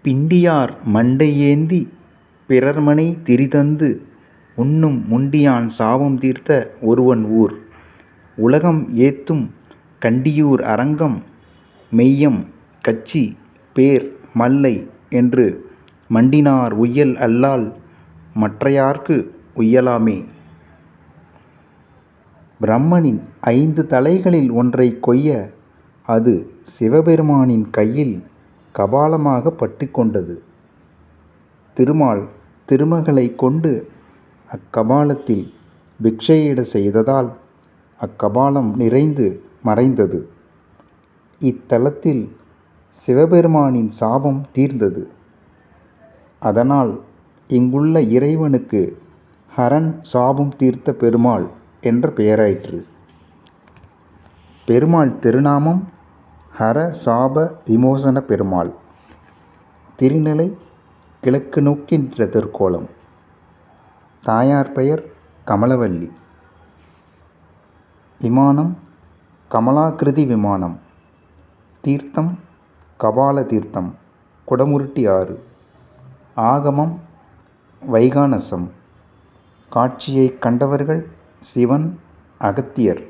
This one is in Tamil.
பிண்டியார் மண்டையேந்தி பிறர்மனை திரிதந்து உண்ணும் முண்டியான் சாபம் தீர்த்த ஒருவன் ஊர். உலகம் ஏத்தும் கண்டியூர் அரங்கம் மெய்யம் கச்சி பேர் மல்லை என்று மண்டினார் உய்யல் அல்லால் மற்றையார்க்கு உய்யலாமே. பிரம்மனின் 5 தலைகளில் ஒன்றைக் கொய்ய அது சிவபெருமானின் கையில் கபாலமாக பற்றி கொண்டது. திருமால் திருமகளைக் கொண்டு அக்கபாலத்தில் பிக்ஷையிட செய்ததால் அக்கபாலம் நிறைந்து மறைந்தது. இத்தலத்தில் சிவபெருமானின் சாபம் தீர்ந்தது. அதனால் இங்குள்ள இறைவனுக்கு ஹரன் சாபம் தீர்த்த பெருமாள் என்ற பெயராயிற்று. பெருமாள் திருநாமம் ஹர சாப விமோசன பெருமாள். திருநிலை கிழக்கு நோக்கி நின்ற திருக்கோலம். தாயார் பெயர் கமலவல்லி. விமானம் கமலாகிருதி விமானம். தீர்த்தம் கபால தீர்த்தம், குடமுருட்டி ஆறு. ஆகமம் வைகானசம். காட்சியை கண்டவர்கள் சிவன், அகத்தியர்.